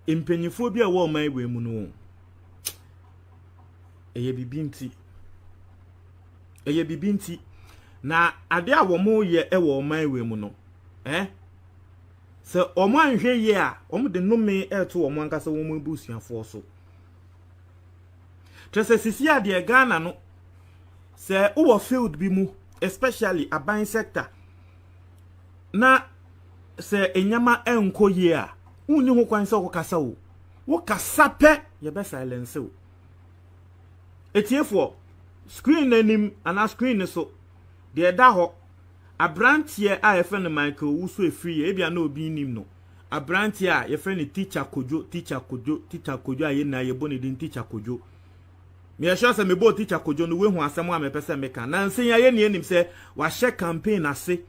impanyifo bi a wo man we mu no eye bibinti na ade a wo mo ye e wo man we mu no se omo anhwe ye a omo de nome eto omo ankasa wo mo busuafo so trese sisi ade Ghana no se wo field bi mu especially aban sector na se enyama enko ye a unni ho kwan se wo kasa wo kasa pe ye be silence wo etiefo screen nanim ana screen so de da ho abrantie a ye fe no Michael Wusu efiri e bia na obi nim no abrantie a ye fe no teacher Kwadwo aye na ye boni din teacher Kwadwo me sure say me bo teacher Kwadwo no we hu asem a me pese me kan na nsen ye ne nim say wa share campaign ase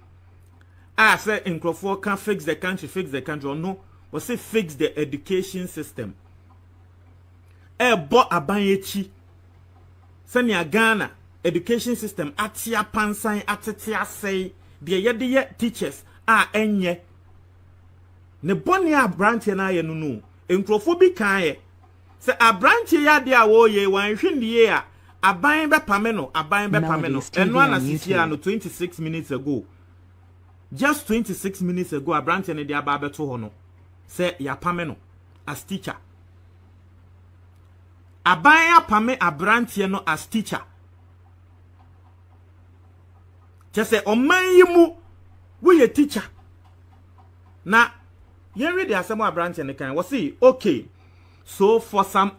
a say nkrofo can fix the country or no we say fix the education system bo aban echi senya Ghana education system atia pansan atetia sei de ye teachers a enye ne boni a branch na ye no nkrofo bi kan ye se a branch ya de a wo ye wan hwindie a aban be pame no eno na sisia no 26 minutes ago just 26 minutes ago a branch ne de aba beto ho no se ya pame no as teacher aban apame a branch no as teacher Just oman yimu we a teacher. Na yen read the asemo branch and kan we say okay. So for some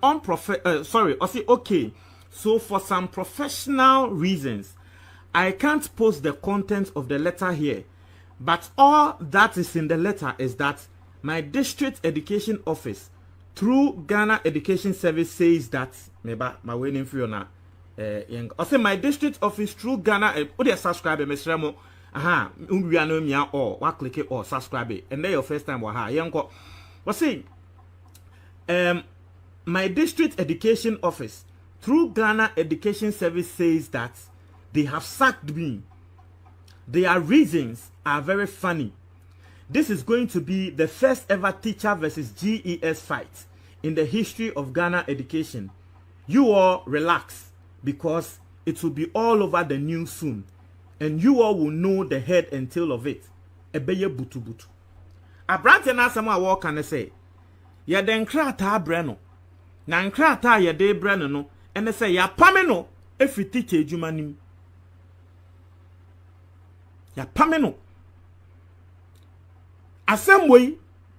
So for some professional reasons, I can't post the content of the letter here. But all that is in the letter is that my district education office through Ghana Education Service says that my waiting for you now. Also my district office through Ghana subscribe Mr. Mo we are no mia or what click it or subscribe and then your first time my district education office through Ghana Education Service says that they have sacked me. Their reasons are very funny. This is going to be the first ever teacher versus GES fight in the history of Ghana education. You all relax, because it will be all over the news soon, and you all will know the head and tail of it. Ebeye butu butu. Abrante na asama wa kan say, ya den krata breno. Na nkrata ya de breno no, ene say ya pame no efi teacher edwuma nim. Ya pame no. Asemwe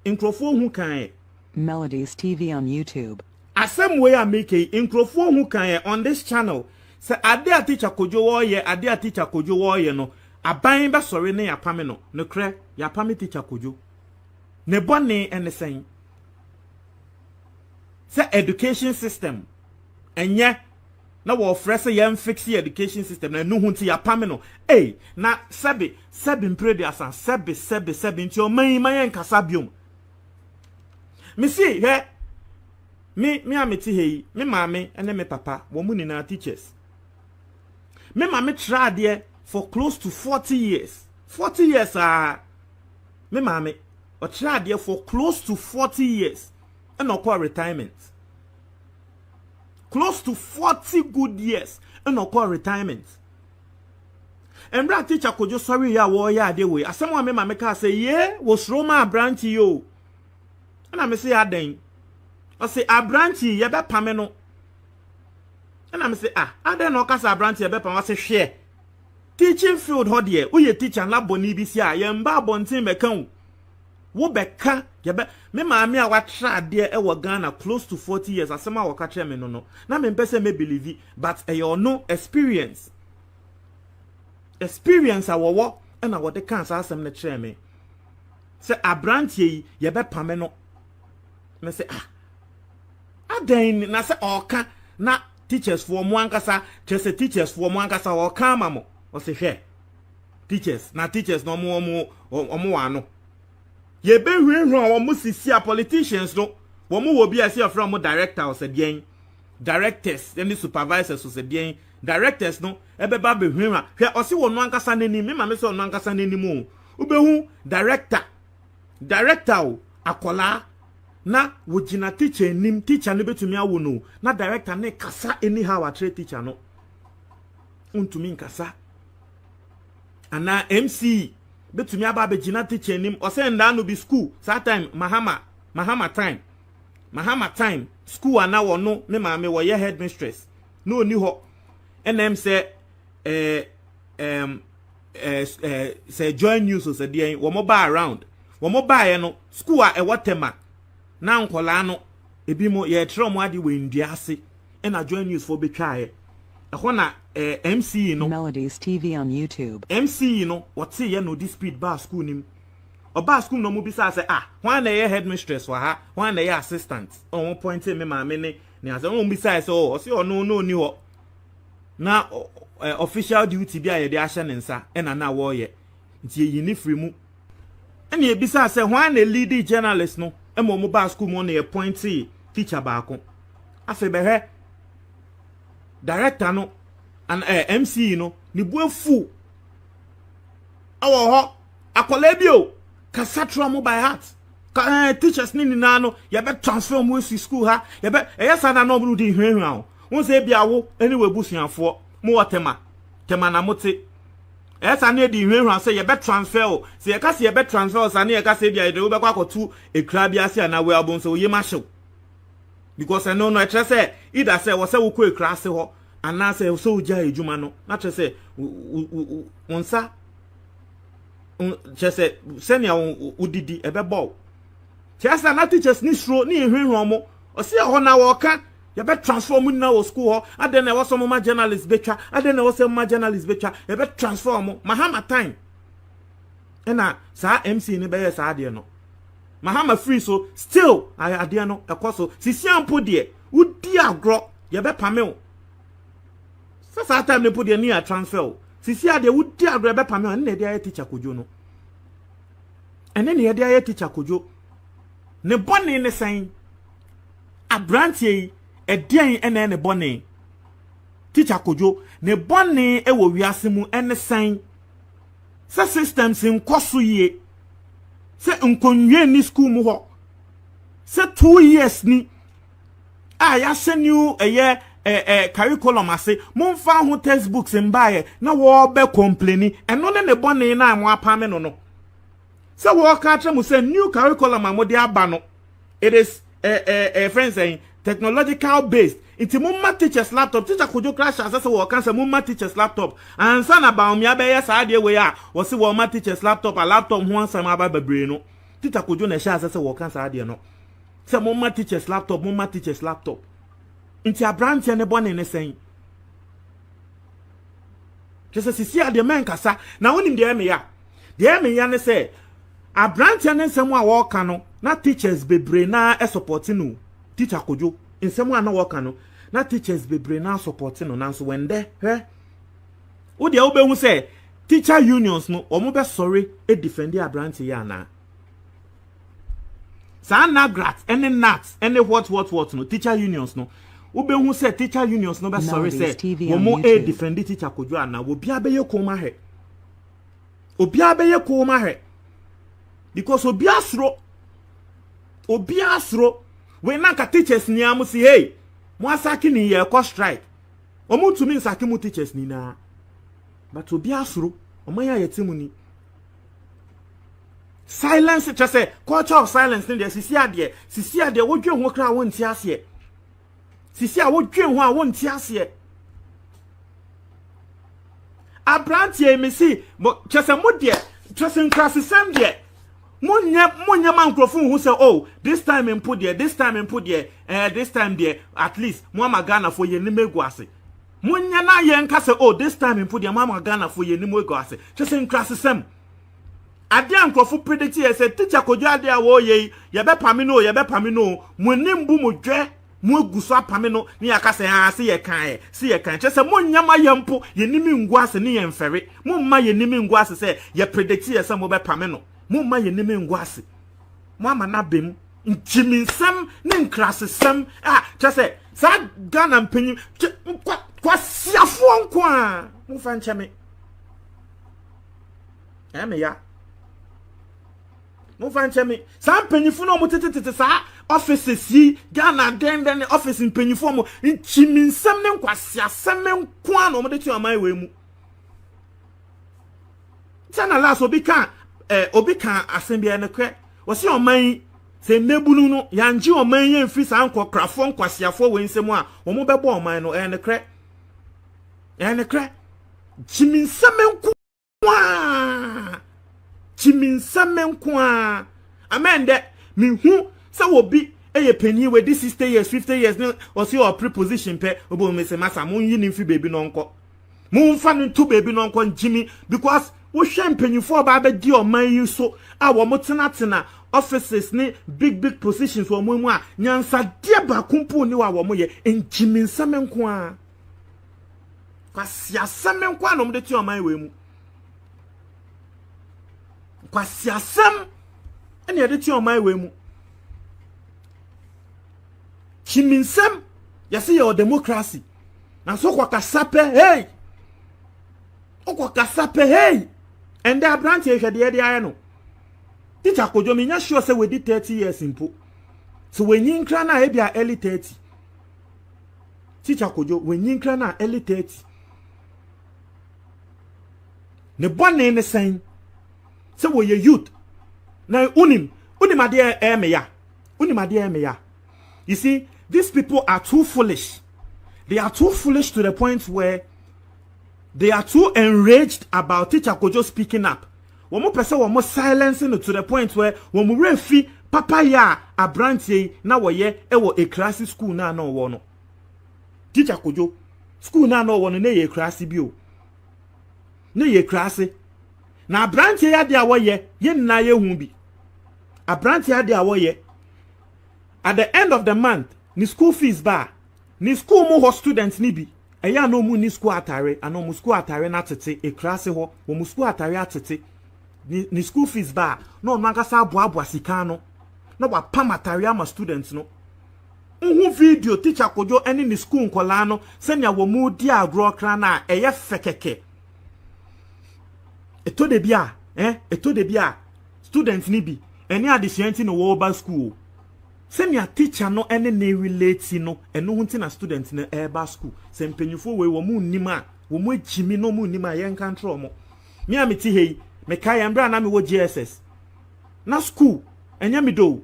nkrofo hu kan Melodies TV on YouTube. Asem way I make a nkrofo hu kan on this channel. Say ade a teacher Kwadwo wo ye, ade a teacher Kwadwo wo ye no, aban be sori ne yapame no. No kre, yapame teacher Kwadwo. Ne bone ene sen. Say education system. Enye na wo frese yem fix education system na no hu ti yapame no. Na sebe mpre de asan sebe nti o man kasa biom. Me see he me ameti hei me mame ene me papa wo mu ni na teachers. Me mame try there for close to 40 years. 40 years me mame o try there for close to 40 years and no call retirement. Close to 40 good years and no call retirement. And bra teacher Kwadwo sorry ya wo ya de we. Asem wa me mame ka say ye was Roma branch yo. And I me say aden. I say a branchi ye be pame no. And I say aden no kasa branchi ye be pame I say share. Teaching field ho de wo ye teacher na boni bi si ye mba bontin be kan wo be ka ye be me maami a wa tra de e wo Ghana close to 40 years asema wo ka tre me no na me pese me believe but you no experience a wo na wo de kan sa asem ne tre me say a branchi ye be pame no me say aden na se oka na teachers for mo ankasa chese teachers for mo ankasa o ka mamo o se hwe teachers no mo ano ye be hwehwe o mo sisi a politicians no wo mo wo bi ase from mo director o se den directors and supervisors o se den directors no e be ba be hwehwe hwe o se wo no ankasa nani me ma me se wo no ankasa nani mu u be hu director akola na wojina teacher nim teacher no betumi awo no na director ne kasa anyhow a trade teacher no untumi nkasa ana MC betumi aba begina teacher nim o say nda no be school that time mahama time school ana wo no me maame wo ye headmistress no oni ho NM say say join news so say dey wo mo ba around wo mo ba ye no school a e wotema na nkola no ebi mo ye tro mo ade we nduase e na join news for betwae e ho na MC no Melodies TV on YouTube. MC no what say ye no this speed bar school nim oba school no mo bisa say why na ye headmistress wa ha why na ye assistant on one point me maame ne ase on bisa say o say no ni ho na official duty bi a ye de ahye ne nsa e na wo ye nti ye ni free mu ene e bisa say why na lead journalist no e mo ba school mo na ye point teacher baako afi be he director no and MC no ni buafu awo ho akola bi o kasatra mo by heart teachers ni na no ye be transfer mo si school ha ye be eyesa na no bru di hwehwa o won se bia wo anyway busuafo mo wotema na mote eyesa na di hwehwa se ye be transfer o se ye ka se ye be transfer sa na ye ka se bia ye de wo be kwa akotu ekra bia se na we abon so ye ma hyew because no e say either say wo se wo ko ekra se ho ana say so uja ejuma no na tre say wonsa say senior udidi ebe ball tiasa na teachers ni sro ni ehwenhon mo o se ho na wo ka ye be transform na wo school ho ade na wo so ma journalist betwa ade na wo so ma journalist betwa ye be transform mahama time ena sa MC ni be ye sa ade no mahama free so still ade no ekoso sisiampo de udi agro ye be pamel sasa time ne po de ni a transfer sisi ade udi agro ye be pamel na de aye teacher Kwadwo no ene ne de aye teacher Kwadwo ne bonni ne san abrantie edian ene ne bonni teacher Kwadwo ne bonni e wo wiase mu ene san se systems nkoso ye se nkonwie ni school mu ho se 2 years ni ya se new curriculum ase momfa ho textbooks mbaye na wo be complaini eno ne bonni na mo apame no se wo ka tra mu se new curriculum amode aba no it is friends saying technological based it mumma teachers laptop teacher Kwadwo crash as wo kan se mumma teachers laptop and san about me abeye sa de we a wo se wo ma teachers laptop a laptop ho ansam aba babre no teacher Kwadwo na sha as wo kan sa de no se mumma teachers laptop inti abrantia ne bone ne sen kese sisi ade men kasa na wonim de me ya ne se abrantia ne nsem a wo ka no na teachers bebre na support no teacher Kwadwo nsem a na wo ka no na teachers bebre na support no nanso wende wo de wo be hu se teacher unions no omo be sorry e defend abrantia ya na sa na grat any nat any what no teacher unions no wo be hu se teacher unions no be sorry say omo e defend teacher Kwadwo ana wo bia be ye koma he because obi asro we na ka teachers ni am si hey mo asaki ni ye ko strike omo tumi nsaki mu teachers ni na but obi asro omo ya yetimu ni silence just say culture of silence ni sisi ade wo dwe ho kra wo nti ase sisi a wo dwe ho a wo nti ase abrantie me si just say mo de just in class sem de Munya man crofun who say, oh, this time in put there, this time there, at least Mama Ghana for ye nime guase. Munya na ye nka say, oh, this time in put there, Mama Ghana for ye nime guase. Just in class sem. Ade ankrofo predict ye say teacher Kwadwo ade a wo ye be pame no, munimbu mo dwe mo aguso apame no ne yaka say se ye kan just say munya ma ye mpo ye nime nguase ne ye mfere. Mumma ye nime nguase say ye predict ye say mo be pame no. Mumma ye nime ngwase mama na bem ntiminsam ne nkrasesam just say sa Ghana mpanyi kwa siafo nko a mufa ncheme me ya mufa ncheme sa mpanyifo no motete sa offices yi Ghana den office mpanyifo mo nchiminsam ne nkwasiasam nko an omde ti aman we mu tana last obi kan asembia ne kre wo se oman se nebunu no yanje oman ye mfi sa anko krafo nkwasiafo we nsem a wo mo bebo oman no ne kre chiminsam nko a amende mi hu se wo bi eye penny we this 60 years 50 years no or see your preposition pe obo me se masa mun yi ni mfi baby no nko mun fa no to baby no nko njimi because wo hwe mpanyifo ba ba di oman yi so a wo mo tena offices ni big positions wo mu a nyansa de ba kumpu ni wa wo mo ye njimi nsam nko a kwasi asam nko a no mo de ti oman we mu kwasi asam ene ye de ti oman we mu chiminsam yasi your democracy na so kwa kasape hey and that branch e hwede de aye no teacher Kwadwo me nya sure say we did 30 years impo so when yin kra na e bia early 30 teacher Kwadwo when yin kra na early 30 ne bonne ne sen say we ye youth na unim ade e me ya you see these people are too foolish. They are too foolish to the point where they are too enraged about teacher Kwadwo speaking up. Womo pese womo silencing to the point where womo refi papa ya abrantie na woye ewo a class school na no wo no. Teacher Kwadwo school na no wo no na ye class bi o. Na ye class. Na abrantie ya de awoye ye na ye hu bi. Abrantie ya de awoye at the end of the month ni school fees ba ni school mo ho students ni bi eya no mu ni school atare ano mu school atare na tete e class ho wo mu school atare atete ni school fees ba no no aka sa aboa sika no na wa pam atare ama students no nhu video teacher Kwadwo eni ni school nkola no senya wo mu di agro kra na eye fekeke eto de bia students ni bi eni adisienti no wo ba school senior teacher no ene ne relate no eno hunti na student na eba school se mpanyufo we wo mu nnima wo mu agimi no mu nnima ye nka ntro mo me ameti hei me kai ambra na me wo GES na school enya me do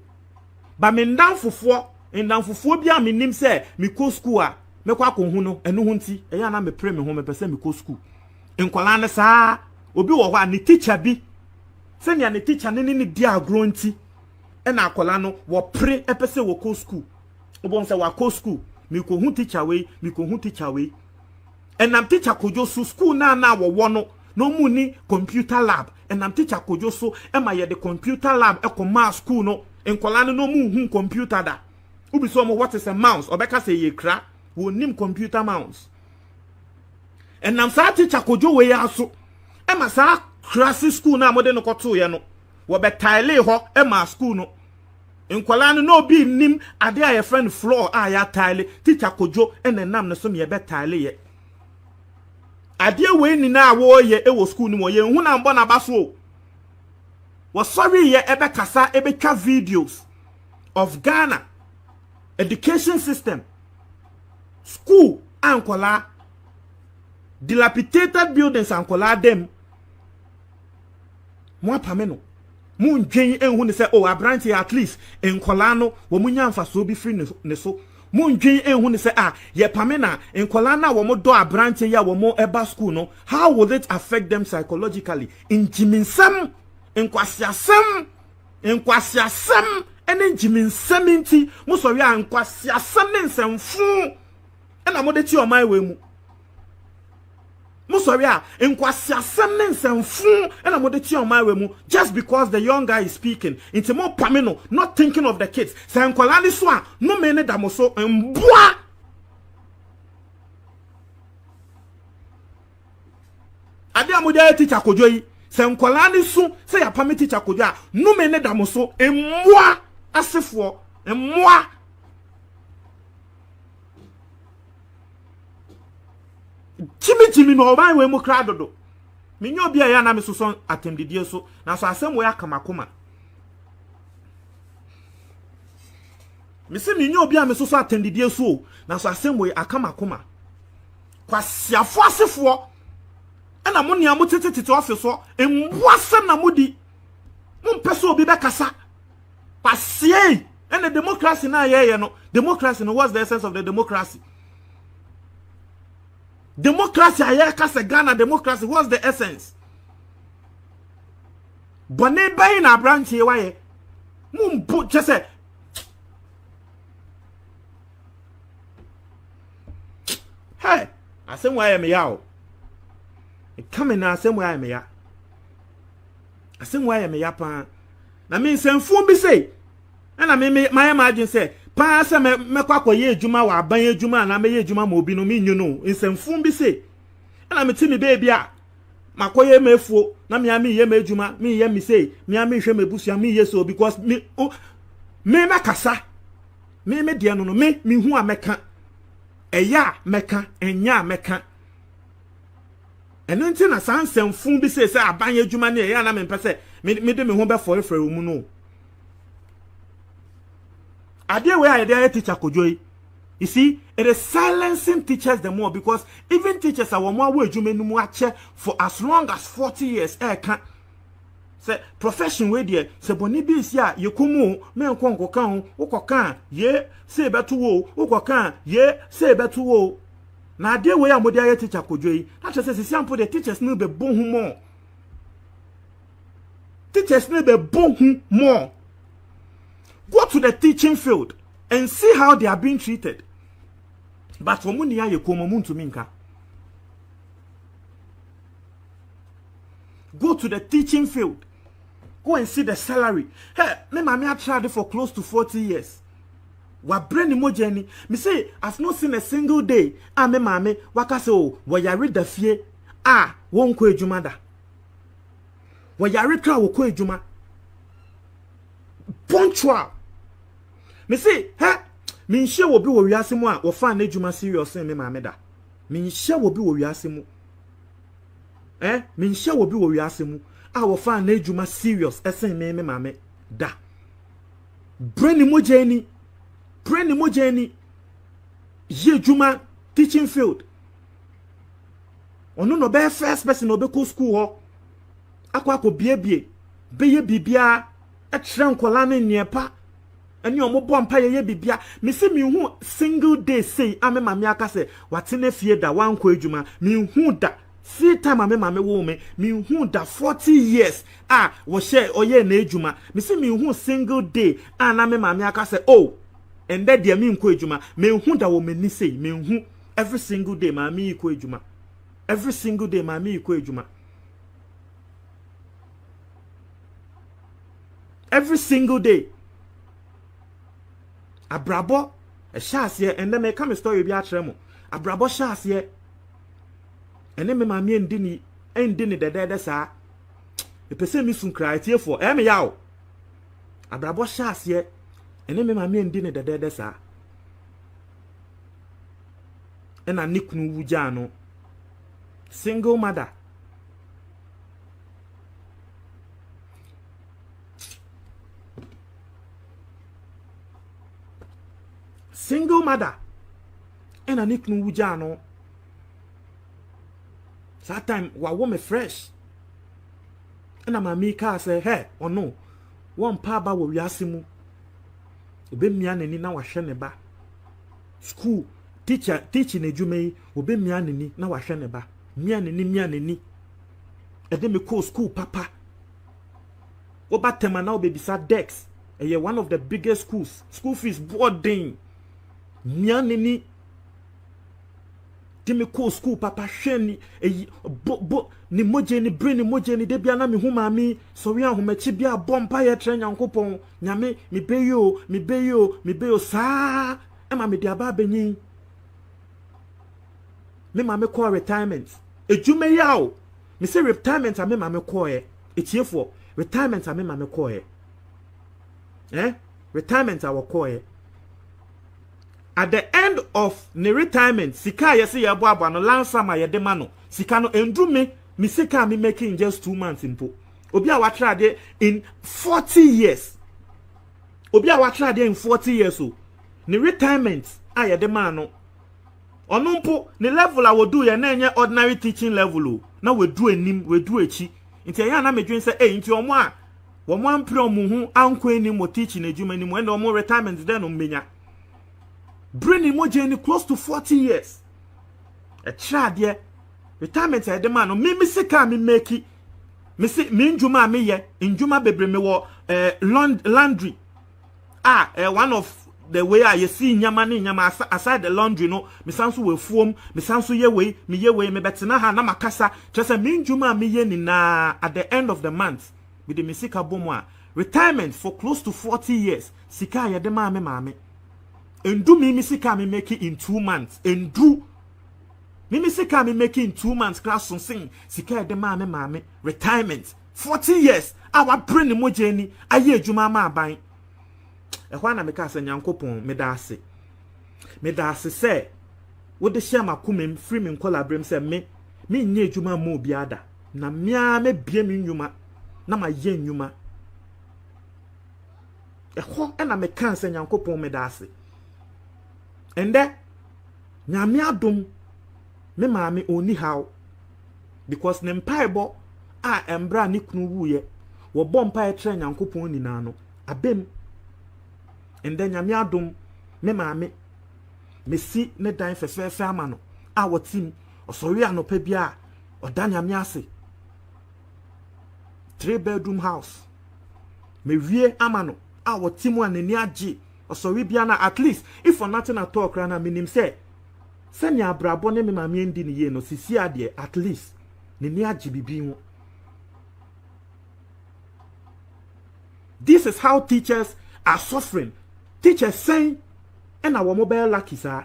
ba me ndanfofo bia me nim se me ko school a me kwa konhu no eno hunti eya na me pre me ho me pese me ko school enkwala ne saa obi wo hɔ a ne teacher bi senior ne teacher ne di agro nti ena akola no wo pre epese wo ko school obon se wa ko school mi ko hu teacher we enam teacher Kwadwo so school na wo no mu ni computer lab enam teacher Kwadwo so ema ye de computer lab ekoma school no enkola no mu hu computer da ubi so mo what is a mouse obeka se ye kra wo nim computer mouse enam sa teacher Kwadwo we aso ema sa class school na mo de no koto ye no wo be tile ho ema school no nkwala no bi nim ade a ye friend floor a ya tile teacher Kwadwo enenam ne so me be tile ye ade we ni na wo ye e wo school ni mo ye hu na mbo na baso wo sorry ye ebe kasa ebe twa videos of Ghana education system school ankwala dilapidated buildings ankwala dem mo apameno mun dwen enhu ne se o abranti at least enkola no wo munya mfaso bi free ne so mun dwen enhu ne se ye pamena enkola na wo mo do abranti ya wo mo eba school no how will it affect them psychologically injiminsam enkwasiasam ene njiminsam nti mo so wi ankwasiasam ne nsamfu ena mo de ti o mai we mu Musoria enkwasiasam ne nsamfu ena mo de ti on my we mu just because the young guy is speaking into more pamino not thinking of the kids say enkwala ni so a no me ne da mo so mboa ade amoja teacher Kwadwo yi say enkwala ni so say ya pamiti teacher Kwadwo a no me ne da mo so mboa asefo mboa Chimi no oban we mu kra dodo. Me nyo bia ya na me soso atemdidie so. Na so asem we akamakoma. Me say me nyo obi a me so attendidie so na so asem we akama koma kwasiafo asefo na mo nia mo tete office so emboasem na modi mo mpeso obi be kasa kwasie and the democracy na ye no democracy no what's the essence of the democracy? Democracy aye kasa Ghana democracy what's the essence? Bone bay na branch ye waye mumbo just hey asem waye me ya o e come na asem waye me ya asem waye me ya pa na me nsemfu bi say na me my imagine say pa say me kwakọ ye adwuma wa aban adwuma na me ye adwuma ma obi no me nyu no nsemfu bi say na me ti me baby a makoye mefuo na me ye me adwuma me ye me say me hwe mebusia me ye so because me makasa me de no me hu a meka eya meka enya meka eno nti na sansemfu bi say aban adwuma na eya na me pese me de me ho be forefre mu no ade we I dey teacher Kwadwo. You see, it is silencing teachers the more because even teachers are more adwuma nu mu ache for as long as 40 years can say profession we there say boni bi sia yekumu me nkonko kan ukokan ye say betu wo ukokan ye say betu wo na ade we a modi aye teacher Kwadwo. That say sample the teachers no be bon hu more. Teachers no be bon hu more. Go to the teaching field and see how they are being treated. But for money, you come to minka. Go to the teaching field. Go and see the salary. Hey, me mami I tried for close to 40 years. Wa brain emoji. Me say I've not seen a single day. Me mami waka say oh, wa yare da fie. Won ko ejuma da. Wa yare tra wo ko ejuma. Punctual. Me say, me nhye wo bi wo wiase mu a wo fa na adwuma serious me maame da. Me nhye wo bi wo wiase mu. Me nhye wo bi wo wiase mu a wo fa na adwuma serious esen me maame da. Brain emoji ye adwuma teaching field. Ono no be first person no be ko school ho. Akwa biebie be ye bibia e tren kola ne niepa eni omo bo mpa ye bibia me se me hu single day say ame mame aka se watene fie da wankọ adwuma me hu da see time ame mame wo me hu da 40 years wo share oye na adwuma me se me hu single day na me mame aka se oh and that dia me nkọ adwuma me hu da wo mani say me hu every single day mame ikọ adwuma every single day mame ikọ adwuma every single day. Abrabo a shasye and then me come story bi atremo. Abrabo shasye and then me mami endini the dead sa. The person me sun cry tie for me yaw. Abrabo shasye and then me mami endini the dead sa. And a niknu wujano. Single mother. Single mother and a niknu wujano. That time wa woman fresh. And a mami ka say, hey, or no, one paba wo yasimu. Obe mianeni na wahwe ba. School teaching ejume obe mianeni na wahwe ba. Mianeni. Ede me call school papa. Oba tema na obebisa Dex. Eye one of the biggest schools. School fees boarding. Mianeni Dimi ko school papa hweni ni mojeni brain mojeni de bia na me hu maami so wi ahomachi bia bompa ye tre nyankopon nyame me beyo saa e ma me dia ba benyin me ma me call retirement ejume yawo me say retirement ame ma me call e etiefo retirement ame ma me call e retirement I will call e. At the end of the retirement, sika yesi Yeboah no lansama yedema no sika no endru me sika me making just 2 months impo. Obi a watrade in 40 years. Obi a watrade in 40 years so ni retirement a ye de ma no ono mpo ni level a wodu ye na enye ordinary teaching level o na wedu anim wedu echi nti ya na medwen se nti omo a womo ampre omo hu anko anim mo teaching adwuma anim when omo retirement den no menya bring mo journey close to 40 years a trade retirement a de ma no me sika me make me se me ndwuma me ye ndwuma bebre me wo laundry one of the way I see nyama ni nyama aside the laundry no me sanso we fuom me sanso ye we me betena ha na makasa just me ndwuma me ye ni na at the end of the month with the sika bomo a retirement for close to 40 years sika ye de ma me maame endu me sika me make in 2 months endu me sika me make in 2 months class on sing sika ye de ma me maame retirement 40 years our brain mo jeni aye adwuma ma aban ehwa na meka asa nyankopon medase se wo de hia makomem free me nkola brem se me nya adwuma ma obi ada na mia me bie me nnwuma na ma ye nnwuma ehwa na meka asa nyankopon medase ende nyame adom me maame oni haw because ne mpaibo a embra ni kunu wuye wo bompa etre nyankopon ni na no abem ende nyame adom me maame mesi ne dan fefefe ama no a wotim osori anopa bia oda nyame ase 3-bedroom house me wie ama no a wotim anani age osori bia na at least if for nothing at all kra na minim se nya abrabo ne me maame ndi ne ye no sisi ade at least ne ni age bibi ho. This is how teachers are suffering. Teachers saying, and our mobile lucky, sir.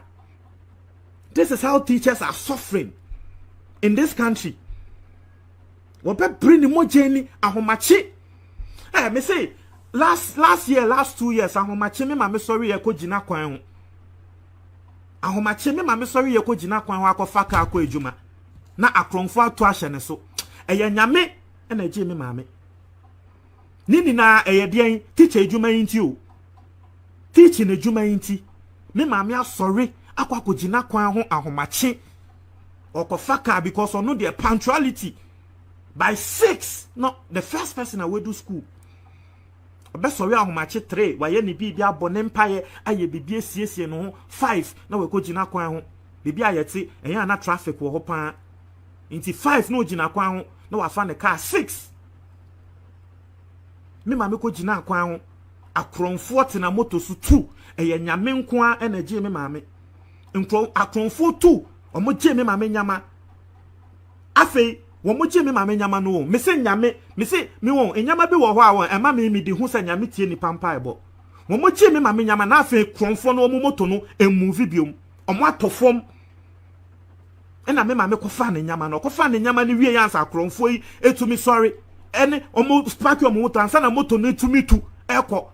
This is how teachers are suffering in this country. What bring more journey ahomachi? Me say last 2 years ahomachi me mama sorry ye ko jina kwan ho. Ahomachi me mama sorry ye ko jina kwan ho akofa ka akọ ejuma. Na akronfo ato ahye ne so. Eye nyame na eje me mama. Nini na eyedien teacher ejuma yinti o. Teaching ejuma yinti. Me maame asori akwakogina kwan ho ahomache. Okofaka because ono the punctuality by 6. No, the first person I will do school. Obesori ahomache 3 waye ni bibia bone mpaye aye bibia siesie no 5 na we kogina kwan ho. Bibia yete eya na traffic wo ho pa. Inti 5 no gina kwan ho na wafa ne car 6. Me maame ko gina kwan ho akronfo te na moto su 2 eye nyame nko a na gye me maame akronfo 2 omo gye me maame nyama afei wo mo gye me maame nyama no me se nyame me se me won enyama bi wo ho a won ema me di hu se nyame tie ni pampa ebo wo mo gye me maame nyama na afei kronfo no omo moto no emuvi biom omo atofom ena me maame ko fa ne nyama no ko fa ne nyama ni wie yansa akronfo yi etumi sorry ene omo spark omo moto ansa na moto no etumi tu eko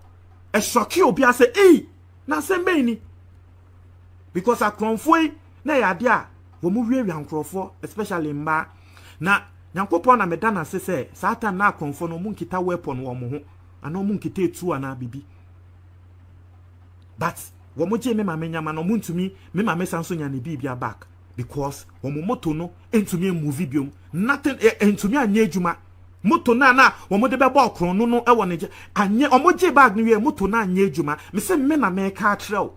e shoki obi ase na se mbeni because akronfo na ya de a wo mu wie ankrofo especially mba na nyankopon na meda na se satan na akronfo no mu nkita weapon wo mo ho ana mu nkita etu ana bibi but wo mo je me ma menyama no mu ntumi me ma mesanso nya ne bibia back because wo mo moto no entumi move biom nothing entumi anya adwuma moto na wo mo de be ba okron no e wo ne anye omoje bag no wie moto na anye adwuma me se me na me ka atrel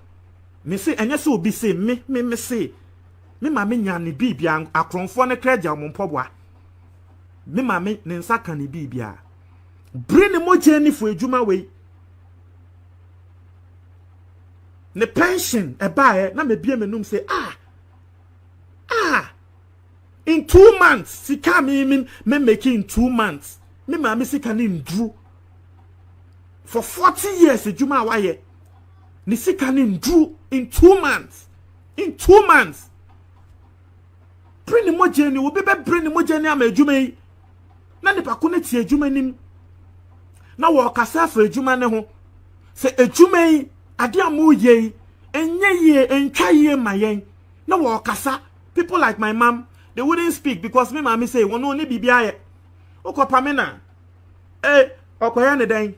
me se enye se obi se me se me ma me nya ne bibia akronfo ne kraja mo mpobwa me ma me ne nsaka ne bibia bring mo je ni fo adwuma we ne pension e ba na me bia menum se in 2 months sika me make in 2 months me ma me sika ni ndru for 40 years adwuma waye ni sika ni ndru in 2 months bring mo jeni wo be bring mo jeni am adwuma yi na nipa ko na ti adwuma nim na wo kasa fa adwuma ne ho se adwuma yi ade amu ye enye ye entwa ye mayen na wo kasa people like my mom they wouldn't speak because me mama say won no bibia ye okopa me na okoya ne den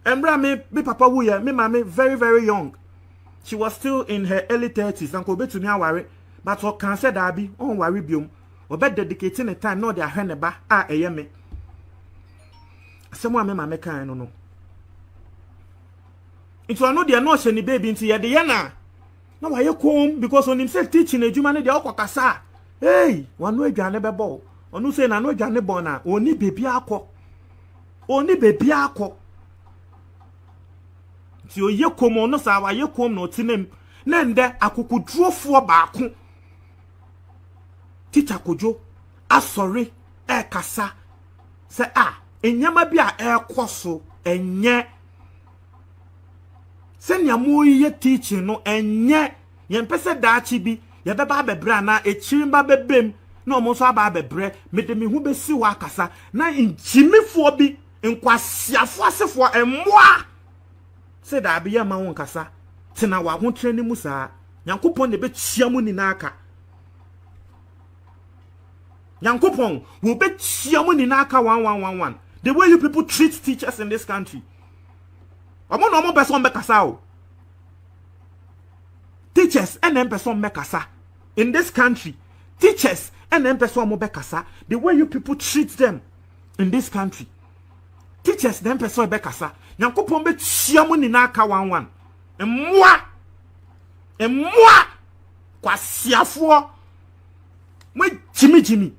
Embra me papa wu ye, me mama very very young. She was still in her early 30s. Uncle betu me worry, but what can say that be on worry biom. Obe dedicating the time no dia hwene ba eye me. Someone me mama kan no. It was no dia no hye ni baby nti ye de ye na. Na wa ye kom because on him say teaching adwuma ne dia okokasa. Hey, wanu adwane bebo. Onu say na no adwane bon na oni baby akọ. Oni baby akọ. Ti o ye kom no sa wa ye kom no tinem. Na nde akokudrofo baako. Teacher Kojo asori kasa se enyama bi ekoso enye se nyamo ye teaching no enye yempese daachi bi ye beba bebre na echirimba bebem na omo so aba bebre mede me hu besi wa kasa na njimifo bi nkwasiafo asefo emmoa se da bi ye ma won kasa tena wa ho treni mu saa Nyankopon ne be chiamu ni na aka Nyankopon will be chiamu ni na aka 1111 the way you people treat teachers in this country omo no mo person be kasa o teachers and person me kasa in this country teachers and person mo be kasa the way you people treat them in this country teachers them person be kasa Nyankopon be chiamu ni na aka 11 emmoa kwa siafo mo jimi